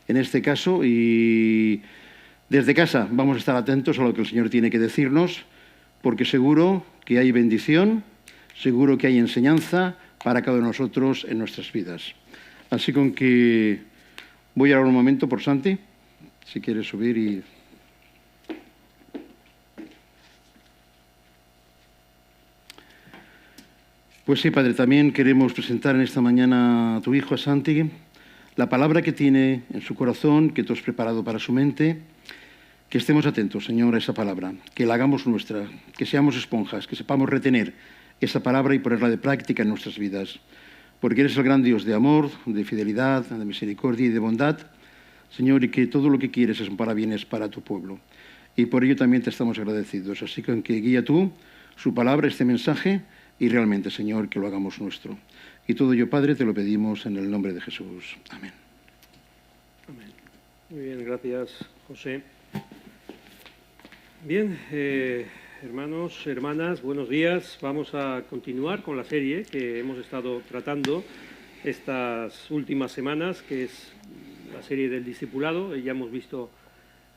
en este caso, y desde casa vamos a estar atentos a lo que el Señor tiene que decirnos, porque seguro que hay bendición, seguro que hay enseñanza para cada uno de nosotros en nuestras vidas. Así con que voy a hablar un momento por Santi, si quieres subir y... Pues sí, Padre, también queremos presentar en esta mañana a tu Hijo, a Santi, la palabra que tiene en su corazón, que tú has preparado para su mente, que estemos atentos, Señor, a esa palabra, que la hagamos nuestra, que seamos esponjas, que sepamos retener esa palabra y ponerla de práctica en nuestras vidas, porque eres el gran Dios de amor, de fidelidad, de misericordia y de bondad, Señor, y que todo lo que quieres es para bienes para tu pueblo. Y por ello también te estamos agradecidos. Así que guía tú su palabra, este mensaje, y realmente, Señor, que lo hagamos nuestro. Y todo ello, Padre, te lo pedimos en el nombre de Jesús. Amén. Amén. Muy bien, gracias, José. Bien, hermanos, hermanas, buenos días. Vamos a continuar con la serie que hemos estado tratando estas últimas semanas, que es la serie del discipulado. Ya hemos visto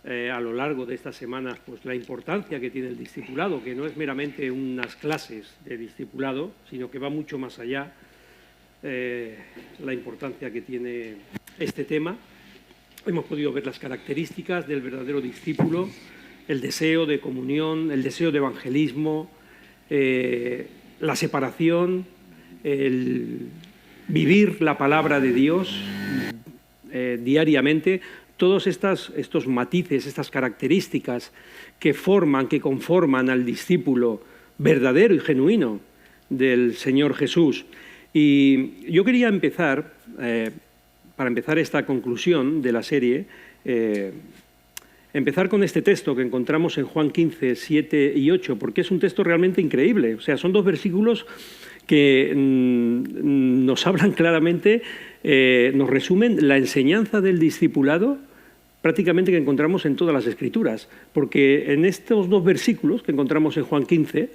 a lo largo de estas semanas pues, la importancia que tiene el discipulado, que no es meramente unas clases de discipulado, sino que va mucho más allá la importancia que tiene este tema. Hemos podido ver las características del verdadero discípulo, el deseo de comunión, el deseo de evangelismo, la separación, el vivir la palabra de Dios diariamente. Todos estos matices, estas características que conforman al discípulo verdadero y genuino del Señor Jesús. Y yo quería empezar, para empezar esta conclusión de la serie, empezar con este texto que encontramos en Juan 15, 7 y 8, porque es un texto realmente increíble. O sea, son dos versículos que nos hablan claramente, nos resumen la enseñanza del discipulado prácticamente que encontramos en todas las Escrituras, porque en estos dos versículos que encontramos en Juan 15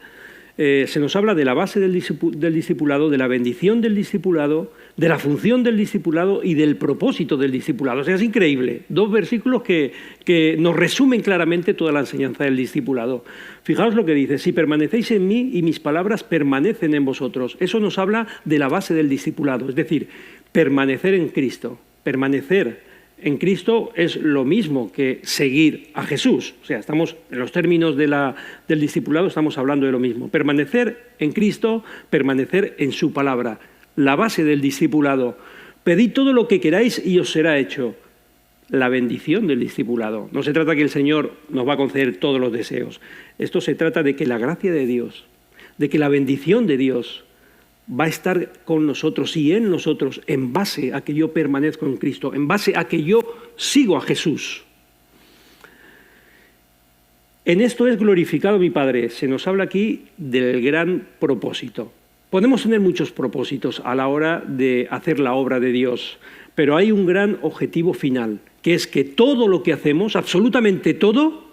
se nos habla de la base del discipulado, de la bendición del discipulado, de la función del discipulado y del propósito del discipulado. O sea, es increíble. Dos versículos que nos resumen claramente toda la enseñanza del discipulado. Fijaos lo que dice: si permanecéis en mí y mis palabras permanecen en vosotros. Eso nos habla de la base del discipulado, es decir, permanecer en Cristo. Permanecer en Cristo es lo mismo que seguir a Jesús. O sea, estamos en los términos del discipulado, estamos hablando de lo mismo. Permanecer en Cristo, permanecer en su palabra. La base del discipulado. Pedid todo lo que queráis y os será hecho. La bendición del discipulado. No se trata que el Señor nos va a conceder todos los deseos. Esto se trata de que la gracia de Dios, de que la bendición de Dios va a estar con nosotros y en nosotros en base a que yo permanezco en Cristo, en base a que yo sigo a Jesús. En esto es glorificado mi Padre. Se nos habla aquí del gran propósito. Podemos tener muchos propósitos a la hora de hacer la obra de Dios, pero hay un gran objetivo final, que es que todo lo que hacemos, absolutamente todo,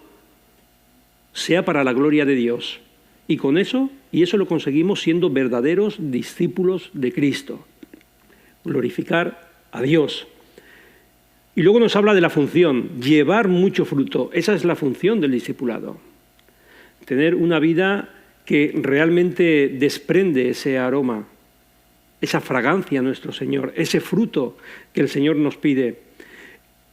sea para la gloria de Dios. Y con eso, lo conseguimos siendo verdaderos discípulos de Cristo. Glorificar a Dios. Y luego nos habla de la función, llevar mucho fruto. Esa es la función del discipulado. Tener una vida que realmente desprende ese aroma, esa fragancia a nuestro Señor, ese fruto que el Señor nos pide.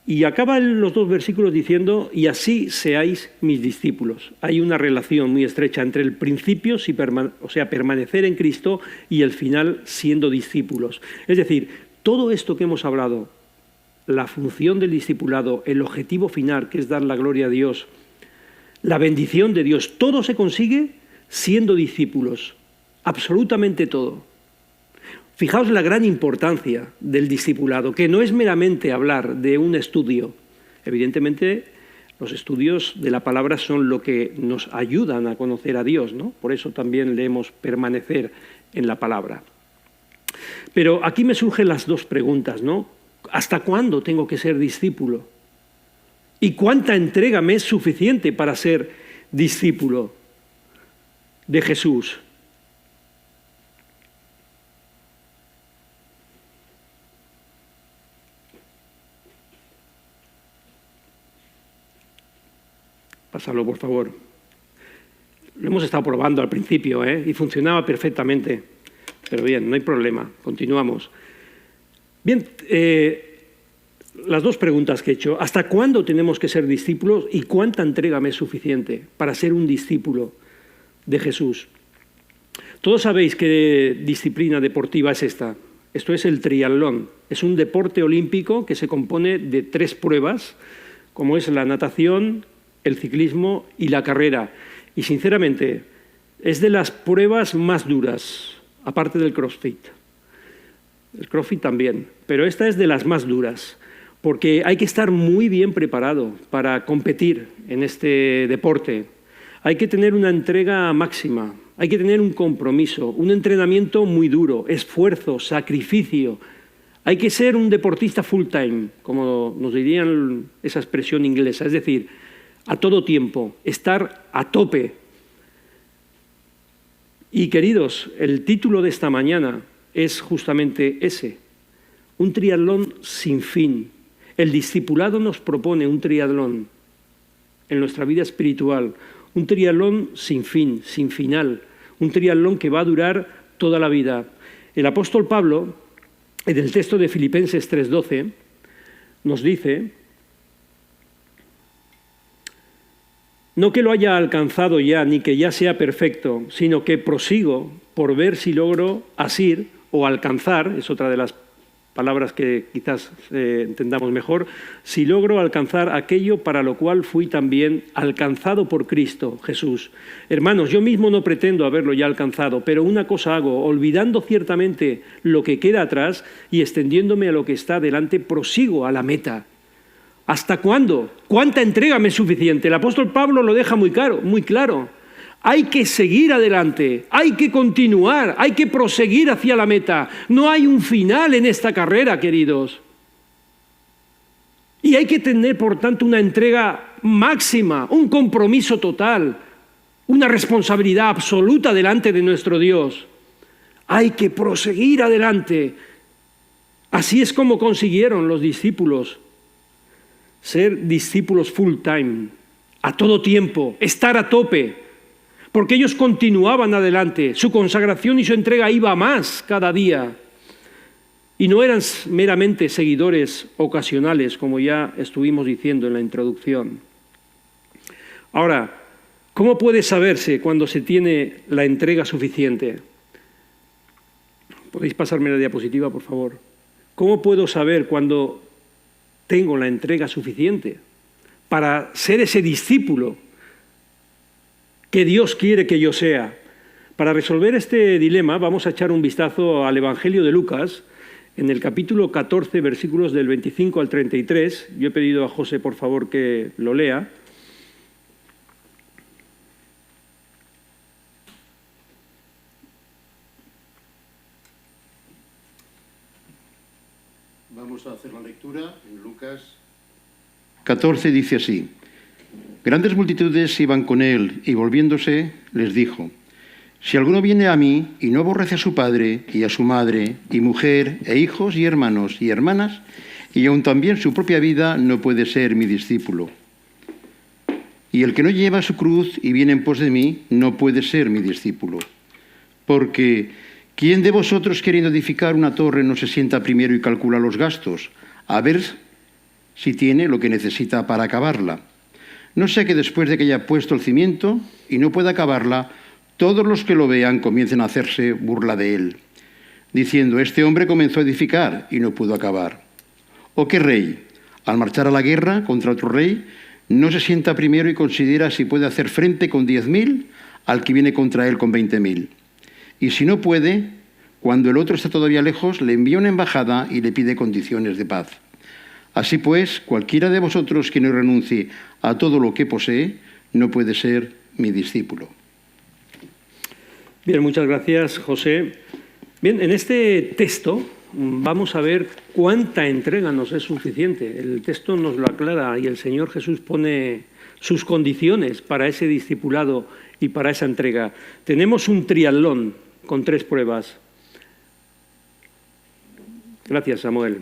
Y acaban los dos versículos diciendo: y así seáis mis discípulos. Hay una relación muy estrecha entre el principio, o sea, permanecer en Cristo, y el final, siendo discípulos. Es decir, todo esto que hemos hablado, la función del discipulado, el objetivo final, que es dar la gloria a Dios, la bendición de Dios, todo se consigue siendo discípulos. Absolutamente todo. Fijaos la gran importancia del discipulado, que no es meramente hablar de un estudio. Evidentemente, los estudios de la palabra son lo que nos ayudan a conocer a Dios, ¿no? Por eso también leemos permanecer en la palabra. Pero aquí me surgen las dos preguntas, ¿no? ¿Hasta cuándo tengo que ser discípulo? ¿Y cuánta entrega me es suficiente para ser discípulo de Jesús? Pásalo, por favor. Lo hemos estado probando al principio, y funcionaba perfectamente. Pero bien, no hay problema. Continuamos. Bien, las dos preguntas que he hecho. ¿Hasta cuándo tenemos que ser discípulos y cuánta entrega me es suficiente para ser un discípulo de Jesús? Todos sabéis qué disciplina deportiva es esta. Esto es el triatlón. Es un deporte olímpico que se compone de 3 pruebas, como es la natación, el ciclismo y la carrera. Y sinceramente, es de las pruebas más duras, aparte del CrossFit. El CrossFit también, pero esta es de las más duras, porque hay que estar muy bien preparado para competir en este deporte. Hay que tener una entrega máxima, hay que tener un compromiso, un entrenamiento muy duro, esfuerzo, sacrificio. Hay que ser un deportista full time, como nos dirían esa expresión inglesa, es decir, a todo tiempo, estar a tope. Y queridos, el título de esta mañana es justamente ese, un triatlón sin fin. El discipulado nos propone un triatlón en nuestra vida espiritual, un triatlón sin fin, sin final, un triatlón que va a durar toda la vida. El apóstol Pablo, en el texto de Filipenses 3:12, nos dice: no que lo haya alcanzado ya, ni que ya sea perfecto, sino que prosigo por ver si logro asir o alcanzar, es otra de las palabras que quizás entendamos mejor, si logro alcanzar aquello para lo cual fui también alcanzado por Cristo Jesús. Hermanos, yo mismo no pretendo haberlo ya alcanzado, pero una cosa hago, olvidando ciertamente lo que queda atrás y extendiéndome a lo que está delante, prosigo a la meta. ¿Hasta cuándo? ¿Cuánta entrega me es suficiente? El apóstol Pablo lo deja muy claro. Hay que seguir adelante, hay que continuar, hay que proseguir hacia la meta. No hay un final en esta carrera, queridos. Y hay que tener, por tanto, una entrega máxima, un compromiso total, una responsabilidad absoluta delante de nuestro Dios. Hay que proseguir adelante. Así es como consiguieron los discípulos ser discípulos full time, a todo tiempo, estar a tope. Porque ellos continuaban adelante, su consagración y su entrega iba más cada día. Y no eran meramente seguidores ocasionales, como ya estuvimos diciendo en la introducción. Ahora, ¿cómo puede saberse cuando se tiene la entrega suficiente? ¿Podéis pasarme la diapositiva, por favor? ¿Cómo puedo saber cuando tengo la entrega suficiente para ser ese discípulo que Dios quiere que yo sea? Para resolver este dilema vamos a echar un vistazo al Evangelio de Lucas, en el capítulo 14, versículos del 25 al 33. Yo he pedido a José, por favor, que lo lea. Vamos a hacer la lectura en Lucas 14, dice así: grandes multitudes iban con él y volviéndose les dijo: si alguno viene a mí y no aborrece a su padre y a su madre y mujer e hijos y hermanos y hermanas y aun también su propia vida, no puede ser mi discípulo. Y el que no lleva su cruz y viene en pos de mí, no puede ser mi discípulo. Porque ¿quién de vosotros, queriendo edificar una torre, no se sienta primero y calcula los gastos, a ver si tiene lo que necesita para acabarla? No sea que después de que haya puesto el cimiento y no pueda acabarla, todos los que lo vean comiencen a hacerse burla de él, diciendo: este hombre comenzó a edificar y no pudo acabar. ¿O qué rey, al marchar a la guerra contra otro rey, no se sienta primero y considera si puede hacer frente con 10.000 al que viene contra él con 20.000? Y si no puede, cuando el otro está todavía lejos, le envía una embajada y le pide condiciones de paz. Así pues, cualquiera de vosotros que no renuncie a todo lo que posee, no puede ser mi discípulo. Bien, muchas gracias, José. Bien, en este texto vamos a ver cuánta entrega nos es suficiente. El texto nos lo aclara y el Señor Jesús pone sus condiciones para ese discipulado y para esa entrega. Tenemos un triatlón con 3 pruebas. Gracias, Samuel.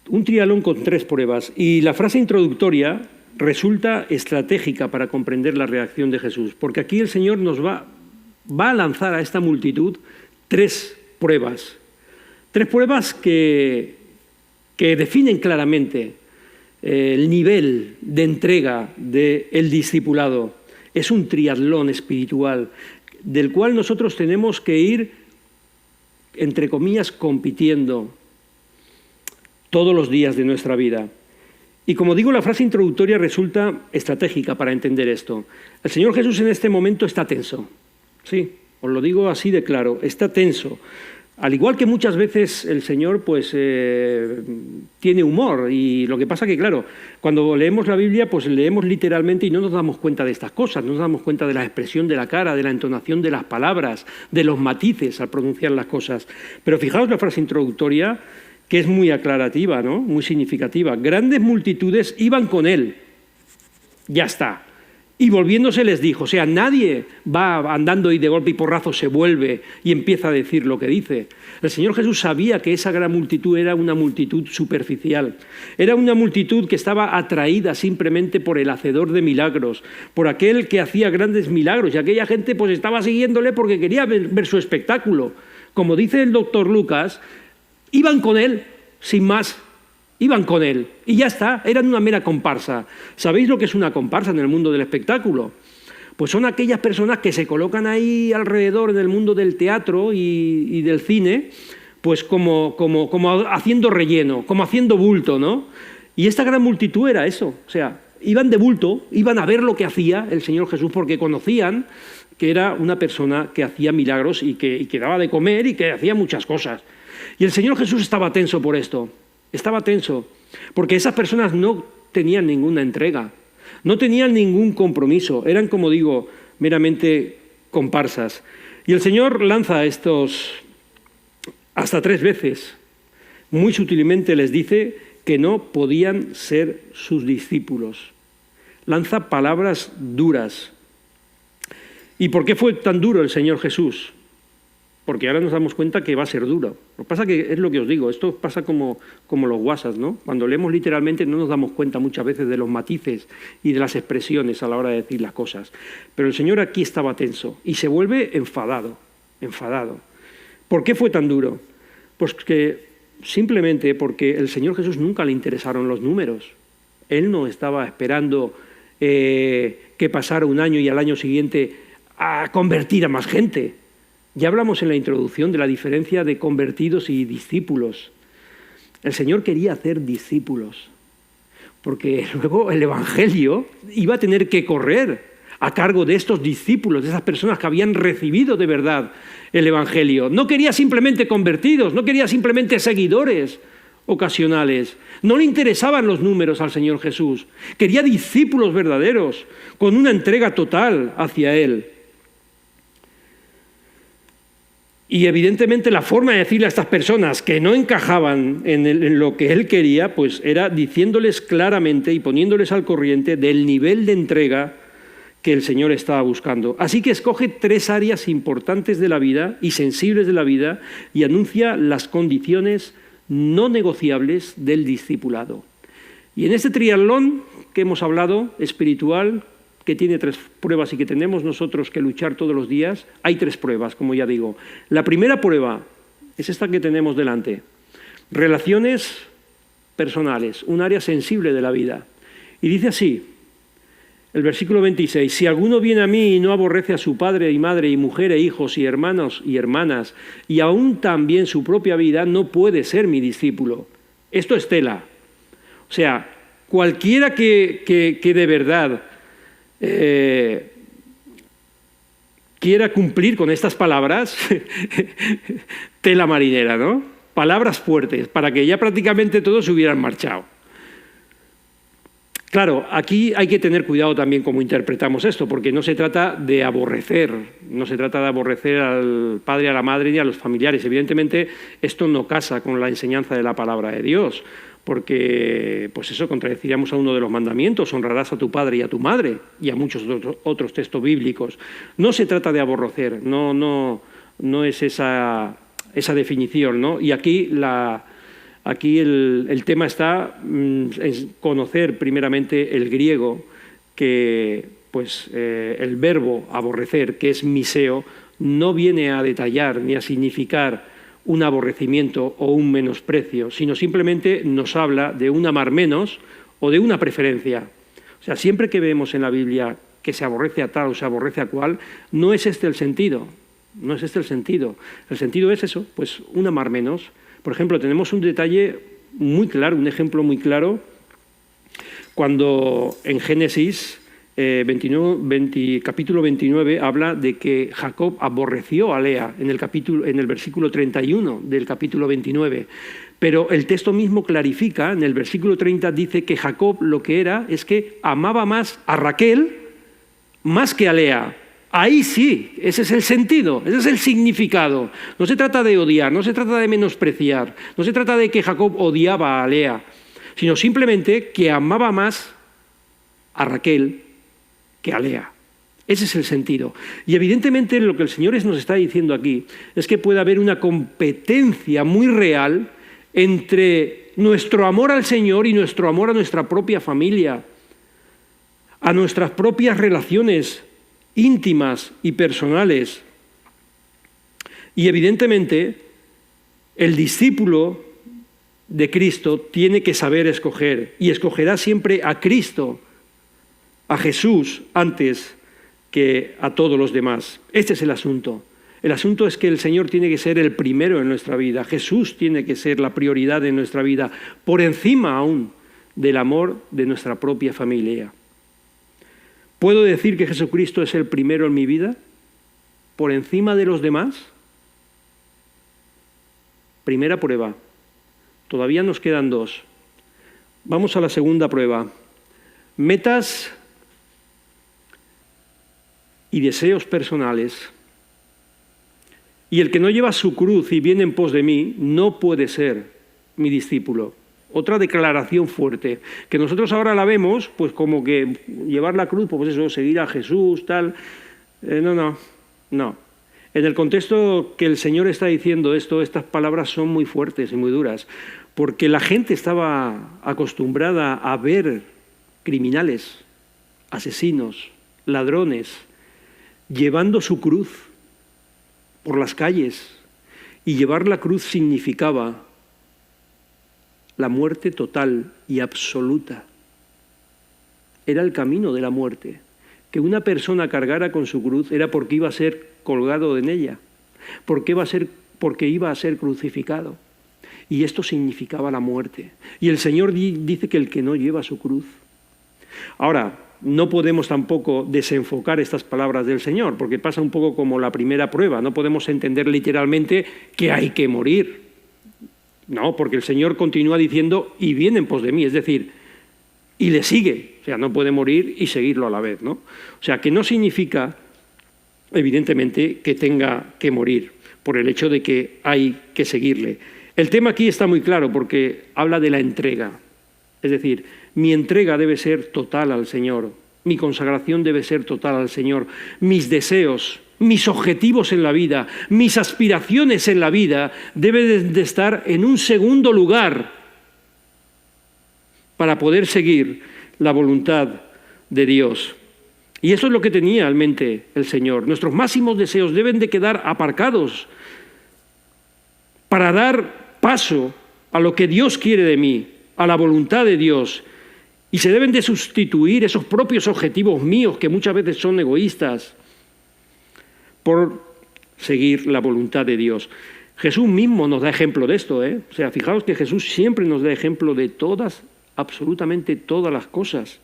Un triatlón con 3 pruebas. Y la frase introductoria resulta estratégica para comprender la reacción de Jesús, porque aquí el Señor nos va a lanzar a esta multitud tres pruebas que definen claramente el nivel de entrega del discipulado. Es un triatlón espiritual del cual nosotros tenemos que ir, entre comillas, compitiendo todos los días de nuestra vida. Y como digo, la frase introductoria resulta estratégica para entender esto. El Señor Jesús en este momento está tenso. Sí, os lo digo así de claro, está tenso. Al igual que muchas veces el Señor pues tiene humor, y lo que pasa que, claro, cuando leemos la Biblia pues leemos literalmente y no nos damos cuenta de estas cosas, no nos damos cuenta de la expresión de la cara, de la entonación de las palabras, de los matices al pronunciar las cosas. Pero fijaos la frase introductoria, que es muy aclarativa, ¿no? Muy significativa. Grandes multitudes iban con él. Ya está. Y volviéndose les dijo, o sea, nadie va andando y de golpe y porrazo se vuelve y empieza a decir lo que dice. El Señor Jesús sabía que esa gran multitud era una multitud superficial. Era una multitud que estaba atraída simplemente por el hacedor de milagros, por aquel que hacía grandes milagros. Y aquella gente pues estaba siguiéndole porque quería ver su espectáculo. Como dice el doctor Lucas, iban con él, sin más. Iban con él y ya está, eran una mera comparsa. ¿Sabéis lo que es una comparsa en el mundo del espectáculo? Pues son aquellas personas que se colocan ahí alrededor en el mundo del teatro y del cine, pues como haciendo relleno, como haciendo bulto, ¿no? Y esta gran multitud era eso, o sea, iban de bulto, iban a ver lo que hacía el Señor Jesús porque conocían que era una persona que hacía milagros y que daba de comer y que hacía muchas cosas. Y el Señor Jesús estaba tenso por esto. Estaba tenso, porque esas personas no tenían ninguna entrega, no tenían ningún compromiso, eran, como digo, meramente comparsas. Y el Señor lanza estos hasta 3 veces. Muy sutilmente les dice que no podían ser sus discípulos. Lanza palabras duras. ¿Y por qué fue tan duro el Señor Jesús? Porque ahora nos damos cuenta que va a ser duro. Lo que pasa que es lo que os digo, esto pasa como los WhatsApp, ¿no? Cuando leemos literalmente no nos damos cuenta muchas veces de los matices y de las expresiones a la hora de decir las cosas. Pero el Señor aquí estaba tenso y se vuelve enfadado. ¿Por qué fue tan duro? Pues que simplemente porque el Señor Jesús nunca le interesaron los números. Él no estaba esperando que pasara un año y al año siguiente a convertir a más gente. Ya hablamos en la introducción de la diferencia de convertidos y discípulos. El Señor quería hacer discípulos, porque luego el Evangelio iba a tener que correr a cargo de estos discípulos, de esas personas que habían recibido de verdad el Evangelio. No quería simplemente convertidos, no quería simplemente seguidores ocasionales. No le interesaban los números al Señor Jesús. Quería discípulos verdaderos, con una entrega total hacia Él. Y evidentemente la forma de decirle a estas personas que no encajaban en lo que él quería, pues era diciéndoles claramente y poniéndoles al corriente del nivel de entrega que el Señor estaba buscando. Así que escoge 3 áreas importantes de la vida y sensibles de la vida y anuncia las condiciones no negociables del discipulado. Y en este triatlón que hemos hablado, espiritual, que tiene 3 pruebas y que tenemos nosotros que luchar todos los días, hay 3 pruebas, como ya digo. La primera prueba es esta que tenemos delante. Relaciones personales, un área sensible de la vida. Y dice así, el versículo 26, si alguno viene a mí y no aborrece a su padre y madre y mujer e hijos y hermanos y hermanas y aún también su propia vida, no puede ser mi discípulo. Esto es tela. O sea, cualquiera que de verdad quiera cumplir con estas palabras, tela marinera, ¿no? Palabras fuertes, para que ya prácticamente todos se hubieran marchado. Claro, aquí hay que tener cuidado también cómo interpretamos esto, porque no se trata de aborrecer, al padre, a la madre ni a los familiares. Evidentemente, esto no casa con la enseñanza de la palabra de Dios, porque pues eso contradeciríamos a uno de los mandamientos, honrarás a tu padre y a tu madre, y a muchos otros textos bíblicos. No se trata de aborrecer, no es esa definición, ¿no? Y aquí Aquí el tema está en conocer primeramente el griego, que pues el verbo aborrecer, que es miseo, no viene a detallar ni a significar un aborrecimiento o un menosprecio, sino simplemente nos habla de un amar menos o de una preferencia. O sea, siempre que vemos en la Biblia que se aborrece a tal o se aborrece a cual, no es este el sentido. No es este el sentido. El sentido es eso, pues un amar menos. Por ejemplo, tenemos un detalle muy claro, un ejemplo muy claro, cuando en Génesis capítulo 29 habla de que Jacob aborreció a Lea en el versículo 31 del capítulo 29. Pero el texto mismo clarifica, en el versículo 30 dice que Jacob lo que era es que amaba más a Raquel más que a Lea. Ahí sí, ese es el sentido, ese es el significado. No se trata de odiar, no se trata de menospreciar, no se trata de que Jacob odiaba a Lea, sino simplemente que amaba más a Raquel que a Lea. Ese es el sentido. Y evidentemente lo que el Señor nos está diciendo aquí es que puede haber una competencia muy real entre nuestro amor al Señor y nuestro amor a nuestra propia familia, a nuestras propias relaciones íntimas y personales. Y evidentemente el discípulo de Cristo tiene que saber escoger, y escogerá siempre a Cristo, a Jesús, antes que a todos los demás. Este es el asunto. El asunto es que el Señor tiene que ser el primero en nuestra vida. Jesús tiene que ser la prioridad en nuestra vida, por encima aún del amor de nuestra propia familia. ¿Puedo decir que Jesucristo es el primero en mi vida, por encima de los demás? Primera prueba. Todavía nos quedan dos. Vamos a la segunda prueba. Metas y deseos personales. Y el que no lleva su cruz y viene en pos de mí, no puede ser mi discípulo. Otra declaración fuerte, que nosotros ahora la vemos, pues como que llevar la cruz, pues eso, seguir a Jesús, tal. No. En el contexto que el Señor está diciendo esto, estas palabras son muy fuertes y muy duras, porque la gente estaba acostumbrada a ver criminales, asesinos, ladrones, llevando su cruz por las calles, y llevar la cruz significaba la muerte total y absoluta. Era el camino de la muerte. Que una persona cargara con su cruz era porque iba a ser colgado en ella, porque iba a ser crucificado. Y esto significaba la muerte. Y el Señor dice que el que no lleva su cruz. Ahora, no podemos tampoco desenfocar estas palabras del Señor, porque pasa un poco como la primera prueba. No podemos entender literalmente que hay que morir. No, porque el Señor continúa diciendo, y viene en pos de mí, es decir, y le sigue. O sea, no puede morir y seguirlo a la vez, ¿no? O sea, que no significa, evidentemente, que tenga que morir, por el hecho de que hay que seguirle. El tema aquí está muy claro, porque habla de la entrega. Es decir, mi entrega debe ser total al Señor, mi consagración debe ser total al Señor, mis deseos, mis objetivos en la vida, mis aspiraciones en la vida deben de estar en un segundo lugar para poder seguir la voluntad de Dios. Y eso es lo que tenía en mente el Señor. Nuestros máximos deseos deben de quedar aparcados para dar paso a lo que Dios quiere de mí, a la voluntad de Dios. Y se deben de sustituir esos propios objetivos míos, que muchas veces son egoístas, por seguir la voluntad de Dios. Jesús mismo nos da ejemplo de esto, ¿eh? O sea, fijaos que Jesús siempre nos da ejemplo de todas, absolutamente todas las cosas.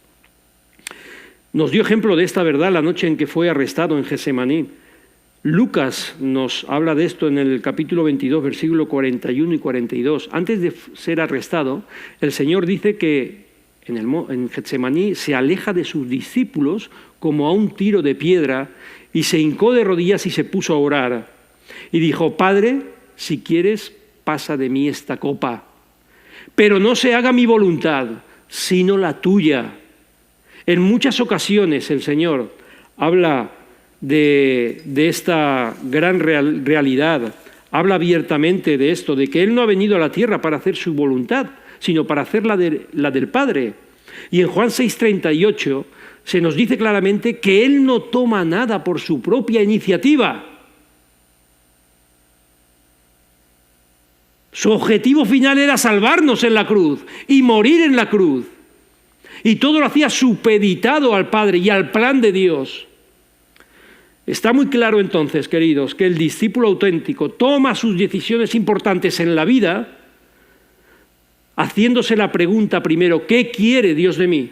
Nos dio ejemplo de esta verdad la noche en que fue arrestado en Getsemaní. Lucas nos habla de esto en el capítulo 22, versículo 41 y 42. Antes de ser arrestado, el Señor dice que en Getsemaní se aleja de sus discípulos como a un tiro de piedra y se hincó de rodillas y se puso a orar. Y dijo, Padre, si quieres, pasa de mí esta copa, pero no se haga mi voluntad, sino la tuya. En muchas ocasiones el Señor habla de esta gran realidad habla abiertamente de esto, de que Él no ha venido a la tierra para hacer su voluntad, sino para hacer la del Padre. Y en Juan 6:38 se nos dice claramente que Él no toma nada por su propia iniciativa. Su objetivo final era salvarnos en la cruz y morir en la cruz. Y todo lo hacía supeditado al Padre y al plan de Dios. Está muy claro entonces, queridos, que el discípulo auténtico toma sus decisiones importantes en la vida haciéndose la pregunta primero: ¿qué quiere Dios de mí?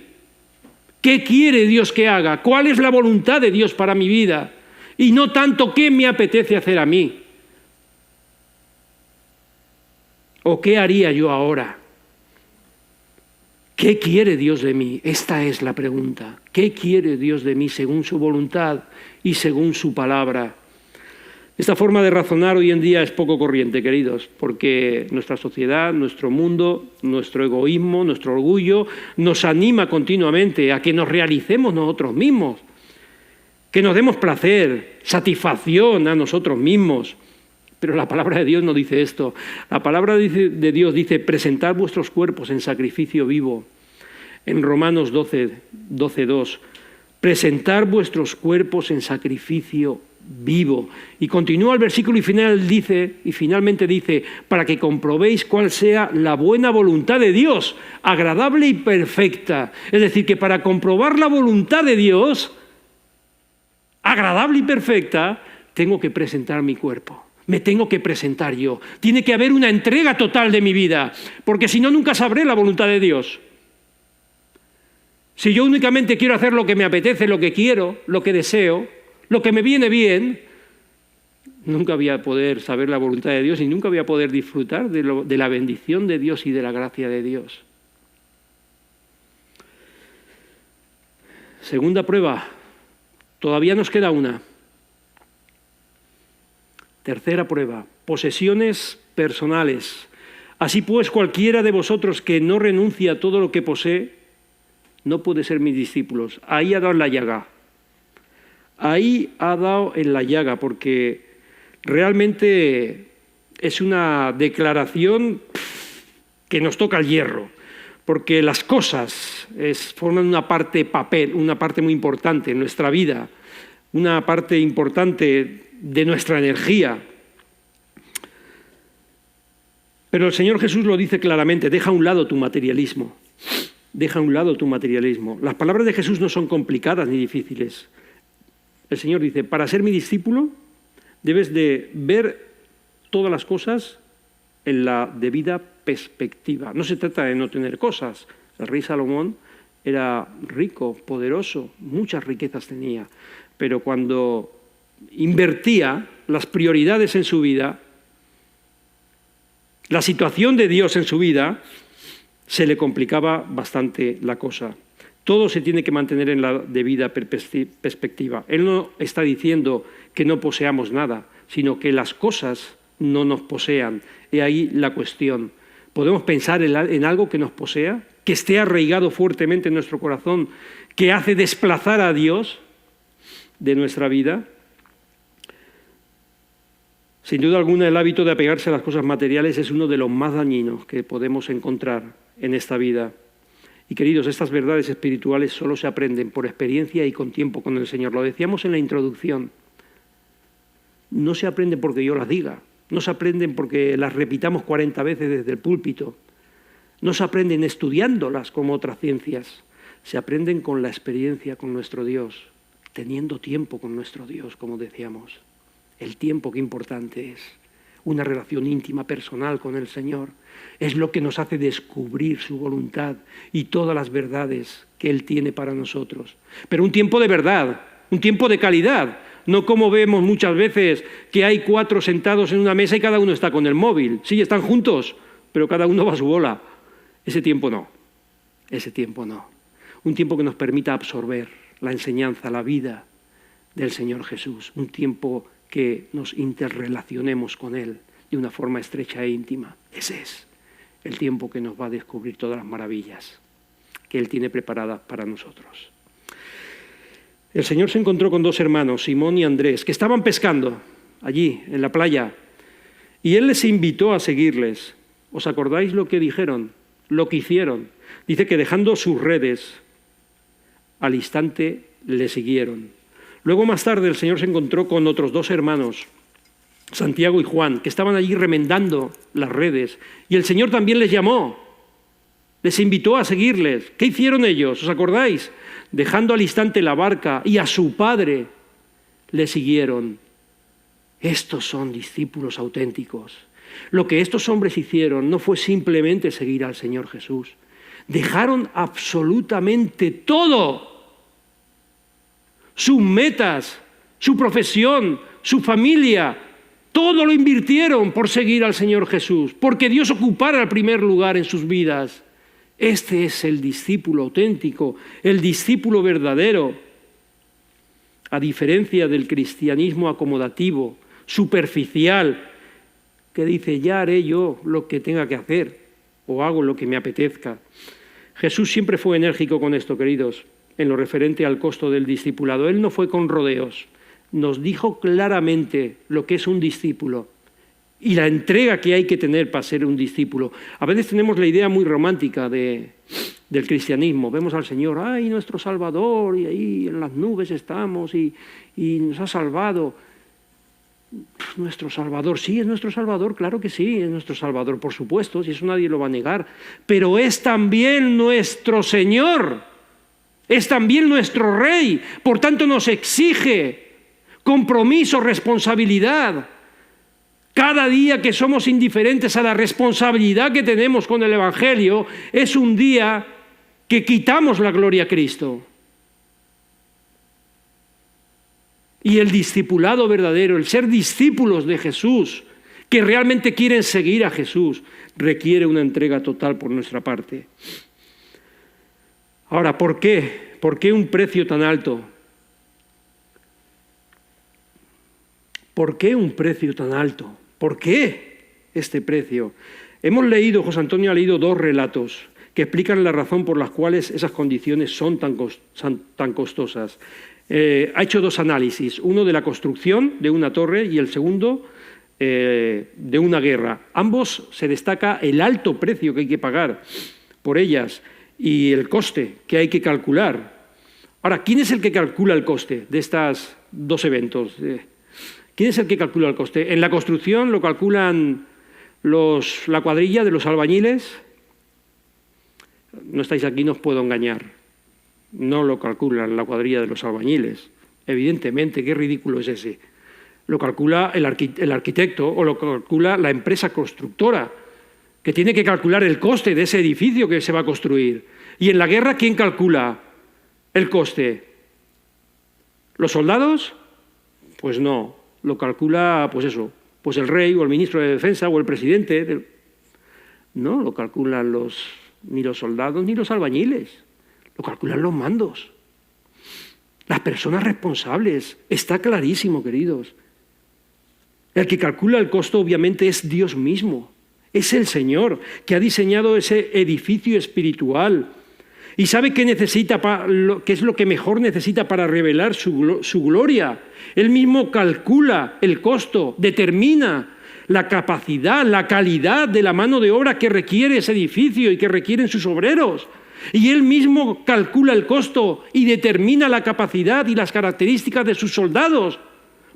¿Qué quiere Dios que haga? ¿Cuál es la voluntad de Dios para mi vida? Y no tanto qué me apetece hacer a mí. ¿O qué haría yo ahora? ¿Qué quiere Dios de mí? Esta es la pregunta. ¿Qué quiere Dios de mí según su voluntad y según su palabra? Esta forma de razonar hoy en día es poco corriente, queridos, porque nuestra sociedad, nuestro mundo, nuestro egoísmo, nuestro orgullo nos anima continuamente a que nos realicemos nosotros mismos, que nos demos placer, satisfacción a nosotros mismos. Pero la palabra de Dios no dice esto. La palabra de Dios dice: presentad vuestros cuerpos en sacrificio vivo. En Romanos 12:2, presentar vuestros cuerpos en sacrificio vivo. Y continúa el versículo y finalmente dice: para que comprobéis cuál sea la buena voluntad de Dios, agradable y perfecta. Es decir, que para comprobar la voluntad de Dios, agradable y perfecta, tengo que presentar mi cuerpo. Me tengo que presentar yo. Tiene que haber una entrega total de mi vida, porque si no, nunca sabré la voluntad de Dios. Si yo únicamente quiero hacer lo que me apetece, lo que quiero, lo que deseo, lo que me viene bien, nunca voy a poder saber la voluntad de Dios y nunca voy a poder disfrutar de la bendición de Dios y de la gracia de Dios. Segunda prueba. Todavía nos queda una. Tercera prueba, posesiones personales. Así pues, cualquiera de vosotros que no renuncia a todo lo que posee, no puede ser mis discípulos. Ahí ha dado en la llaga. Ahí ha dado en la llaga, porque realmente es una declaración que nos toca el hierro, porque las cosas forman una parte muy importante en nuestra vida, una parte importante de nuestra energía. Pero el Señor Jesús lo dice claramente: deja a un lado tu materialismo. Deja a un lado tu materialismo. Las palabras de Jesús no son complicadas ni difíciles. El Señor dice: para ser mi discípulo debes de ver todas las cosas en la debida perspectiva. No se trata de no tener cosas. El rey Salomón era rico, poderoso, muchas riquezas tenía, pero cuando invertía las prioridades en su vida, la situación de Dios en su vida, se le complicaba bastante la cosa. Todo se tiene que mantener en la debida perspectiva. Él no está diciendo que no poseamos nada, sino que las cosas no nos posean. He ahí la cuestión. ¿Podemos pensar en algo que nos posea, que esté arraigado fuertemente en nuestro corazón, que hace desplazar a Dios de nuestra vida? Sin duda alguna, el hábito de apegarse a las cosas materiales es uno de los más dañinos que podemos encontrar en esta vida. Y queridos, estas verdades espirituales solo se aprenden por experiencia y con tiempo con el Señor. Lo decíamos en la introducción. No se aprenden porque yo las diga, no se aprenden porque las repitamos 40 veces desde el púlpito, no se aprenden estudiándolas como otras ciencias, se aprenden con la experiencia con nuestro Dios, teniendo tiempo con nuestro Dios, como decíamos. El tiempo, qué importante es. Una relación íntima, personal con el Señor es lo que nos hace descubrir su voluntad y todas las verdades que Él tiene para nosotros. Pero un tiempo de verdad, un tiempo de calidad, no como vemos muchas veces que hay 4 sentados en una mesa y cada uno está con el móvil. Sí, están juntos, pero cada uno va a su bola. Ese tiempo no, ese tiempo no. Un tiempo que nos permita absorber la enseñanza, la vida del Señor Jesús. Un tiempo que nos interrelacionemos con Él de una forma estrecha e íntima. Ese es el tiempo que nos va a descubrir todas las maravillas que Él tiene preparadas para nosotros. El Señor se encontró con 2 hermanos, Simón y Andrés, que estaban pescando allí en la playa. Y Él les invitó a seguirles. ¿Os acordáis lo que dijeron? Lo que hicieron. Dice que dejando sus redes, al instante le siguieron. Luego más tarde el Señor se encontró con otros 2 hermanos, Santiago y Juan, que estaban allí remendando las redes. Y el Señor también les llamó, les invitó a seguirles. ¿Qué hicieron ellos? ¿Os acordáis? Dejando al instante la barca y a su Padre, le siguieron. Estos son discípulos auténticos. Lo que estos hombres hicieron no fue simplemente seguir al Señor Jesús. Dejaron absolutamente todo. Sus metas, su profesión, su familia, todo lo invirtieron por seguir al Señor Jesús, porque Dios ocupara el primer lugar en sus vidas. Este es el discípulo auténtico, el discípulo verdadero. A diferencia del cristianismo acomodativo, superficial, que dice, ya haré yo lo que tenga que hacer, o hago lo que me apetezca. Jesús siempre fue enérgico con esto, queridos, en lo referente al costo del discipulado. Él no fue con rodeos. Nos dijo claramente lo que es un discípulo y la entrega que hay que tener para ser un discípulo. A veces tenemos la idea muy romántica del cristianismo. Vemos al Señor, ¡ay, nuestro Salvador! Y ahí en las nubes estamos y nos ha salvado. Nuestro Salvador, sí, es nuestro Salvador, claro que sí, es nuestro Salvador, por supuesto, si eso nadie lo va a negar. Pero es también nuestro Señor, es también nuestro Rey, por tanto nos exige compromiso, responsabilidad. Cada día que somos indiferentes a la responsabilidad que tenemos con el Evangelio, es un día que quitamos la gloria a Cristo. Y el discipulado verdadero, el ser discípulos de Jesús, que realmente quieren seguir a Jesús, requiere una entrega total por nuestra parte. Ahora, ¿por qué? ¿Por qué un precio tan alto? ¿Por qué un precio tan alto? ¿Por qué este precio? Hemos leído, José Antonio ha leído 2 relatos que explican la razón por las cuales esas condiciones son tan costosas. Ha hecho 2 análisis, uno de la construcción de una torre y el segundo de una guerra. Ambos se destaca el alto precio que hay que pagar por ellas y el coste que hay que calcular. Ahora, ¿quién es el que calcula el coste de estos 2 eventos? ¿Quién es el que calcula el coste? En la construcción lo calculan la cuadrilla de los albañiles. No estáis aquí, no os puedo engañar. No lo calculan la cuadrilla de los albañiles. Evidentemente, qué ridículo es ese. Lo calcula el arquitecto o lo calcula la empresa constructora, que tiene que calcular el coste de ese edificio que se va a construir. Y en la guerra, ¿quién calcula el coste? ¿Los soldados? Pues no. Lo calcula, pues eso, pues el rey o el ministro de Defensa o el presidente. No lo calculan ni los soldados ni los albañiles. Lo calculan los mandos, las personas responsables. Está clarísimo, queridos. El que calcula el costo obviamente es Dios mismo. Es el Señor que ha diseñado ese edificio espiritual y sabe qué necesita, qué es lo que mejor necesita para revelar su gloria. Él mismo calcula el costo, determina la capacidad, la calidad de la mano de obra que requiere ese edificio y que requieren sus obreros. Y Él mismo calcula el costo y determina la capacidad y las características de sus soldados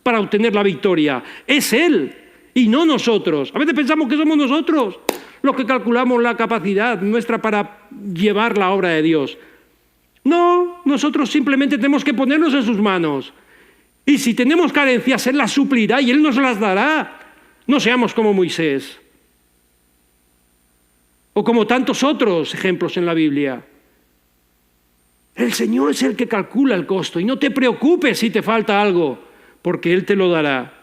para obtener la victoria. Es Él y no nosotros. A veces pensamos que somos nosotros los que calculamos la capacidad nuestra para llevar la obra de Dios. No, nosotros simplemente tenemos que ponernos en sus manos. Y si tenemos carencias, Él las suplirá y Él nos las dará. No seamos como Moisés. O como tantos otros ejemplos en la Biblia. El Señor es el que calcula el costo y no te preocupes si te falta algo, porque Él te lo dará.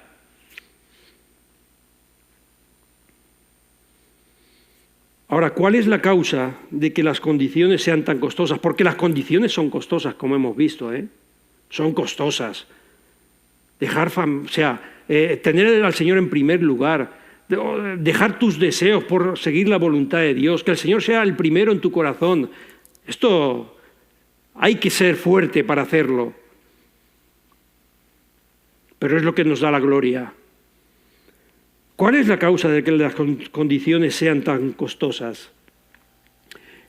Ahora, ¿cuál es la causa de que las condiciones sean tan costosas? Porque las condiciones son costosas, como hemos visto, son costosas. Tener al Señor en primer lugar, dejar tus deseos por seguir la voluntad de Dios, que el Señor sea el primero en tu corazón. Esto hay que ser fuerte para hacerlo. Pero es lo que nos da la gloria. ¿Cuál es la causa de que las condiciones sean tan costosas?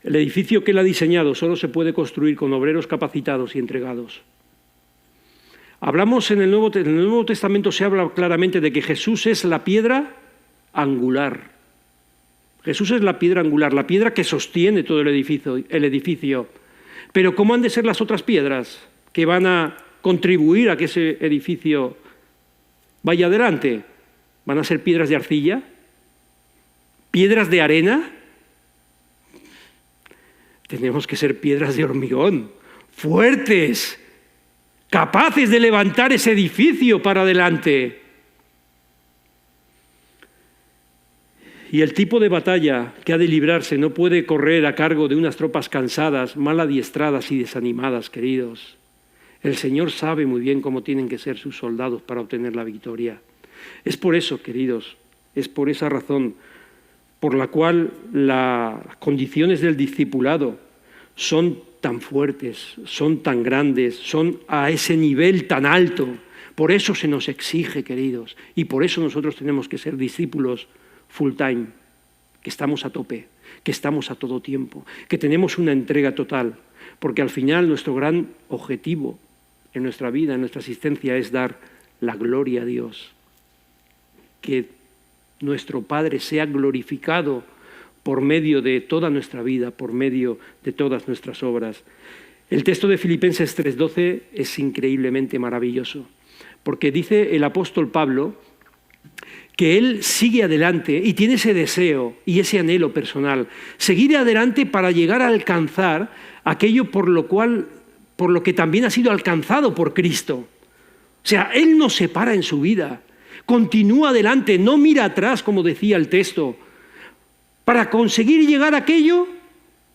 El edificio que él ha diseñado solo se puede construir con obreros capacitados y entregados. Hablamos en el Nuevo Testamento, se habla claramente de que Jesús es la piedra angular. Jesús es la piedra angular, la piedra que sostiene todo el edificio. Pero ¿cómo han de ser las otras piedras que van a contribuir a que ese edificio vaya adelante? ¿Van a ser piedras de arcilla? ¿Piedras de arena? Tenemos que ser piedras de hormigón, fuertes, capaces de levantar ese edificio para adelante. Y el tipo de batalla que ha de librarse no puede correr a cargo de unas tropas cansadas, mal adiestradas y desanimadas, queridos. El Señor sabe muy bien cómo tienen que ser sus soldados para obtener la victoria. Es por eso, queridos, es por esa razón por la cual las condiciones del discipulado son tan fuertes, son tan grandes, son a ese nivel tan alto. Por eso se nos exige, queridos, y por eso nosotros tenemos que ser discípulos full time, que estamos a tope, que estamos a todo tiempo, que tenemos una entrega total, porque al final nuestro gran objetivo en nuestra vida, en nuestra existencia, es dar la gloria a Dios. Que nuestro Padre sea glorificado por medio de toda nuestra vida, por medio de todas nuestras obras. El texto de Filipenses 3:12 es increíblemente maravilloso, porque dice el apóstol Pablo que él sigue adelante y tiene ese deseo y ese anhelo personal, seguir adelante para llegar a alcanzar aquello por lo que también ha sido alcanzado por Cristo. O sea, él no se para en su vida, continúa adelante, no mira atrás, como decía el texto, para conseguir llegar a aquello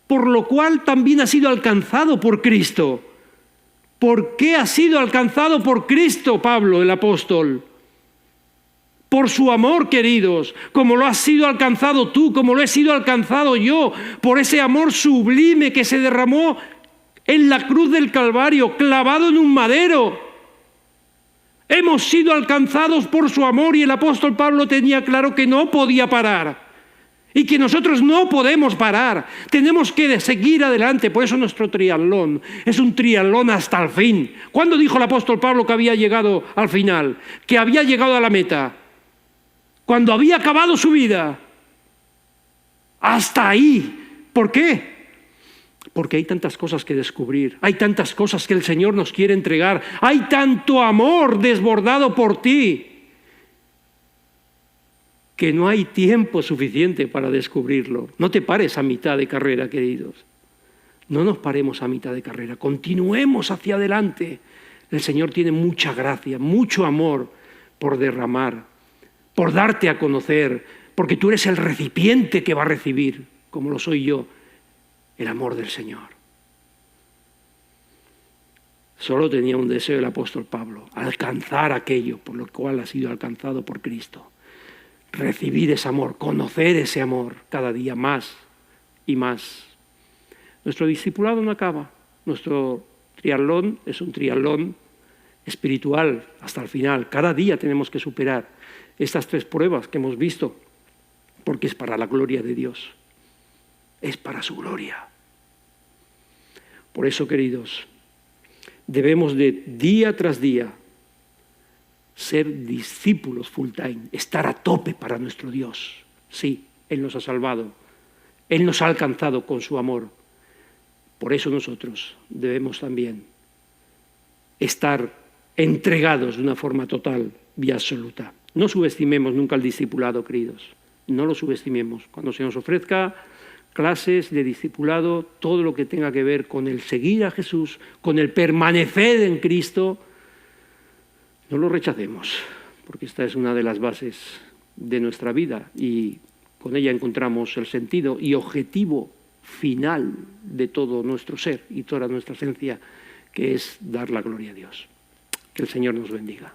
por lo cual también ha sido alcanzado por Cristo. ¿Por qué ha sido alcanzado por Cristo, Pablo, el apóstol? Por su amor, queridos, como lo has sido alcanzado tú, como lo he sido alcanzado yo, por ese amor sublime que se derramó en la cruz del Calvario, clavado en un madero. Hemos sido alcanzados por su amor y el apóstol Pablo tenía claro que no podía parar y que nosotros no podemos parar. Tenemos que seguir adelante. Por eso nuestro triatlón es un triatlón hasta el fin. ¿Cuándo dijo el apóstol Pablo que había llegado al final? Que había llegado a la meta. Cuando había acabado su vida. Hasta ahí. ¿Por qué? Porque hay tantas cosas que descubrir, hay tantas cosas que el Señor nos quiere entregar, hay tanto amor desbordado por ti, que no hay tiempo suficiente para descubrirlo. No te pares a mitad de carrera, queridos. No nos paremos a mitad de carrera, continuemos hacia adelante. El Señor tiene mucha gracia, mucho amor por derramar, por darte a conocer, porque tú eres el recipiente que va a recibir, como lo soy yo, el amor del Señor. Solo tenía un deseo el apóstol Pablo, alcanzar aquello por lo cual ha sido alcanzado por Cristo. Recibir ese amor, conocer ese amor cada día más y más. Nuestro discipulado no acaba. Nuestro triatlón es un triatlón espiritual hasta el final. Cada día tenemos que superar estas 3 pruebas que hemos visto, porque es para la gloria de Dios. Es para su gloria. Por eso, queridos, debemos de día tras día ser discípulos full time, estar a tope para nuestro Dios. Sí, Él nos ha salvado, Él nos ha alcanzado con su amor. Por eso nosotros debemos también estar entregados de una forma total y absoluta. No subestimemos nunca el discipulado, queridos. No lo subestimemos. Cuando se nos ofrezca clases de discipulado, todo lo que tenga que ver con el seguir a Jesús, con el permanecer en Cristo, no lo rechacemos, porque esta es una de las bases de nuestra vida y con ella encontramos el sentido y objetivo final de todo nuestro ser y toda nuestra esencia, que es dar la gloria a Dios. Que el Señor nos bendiga.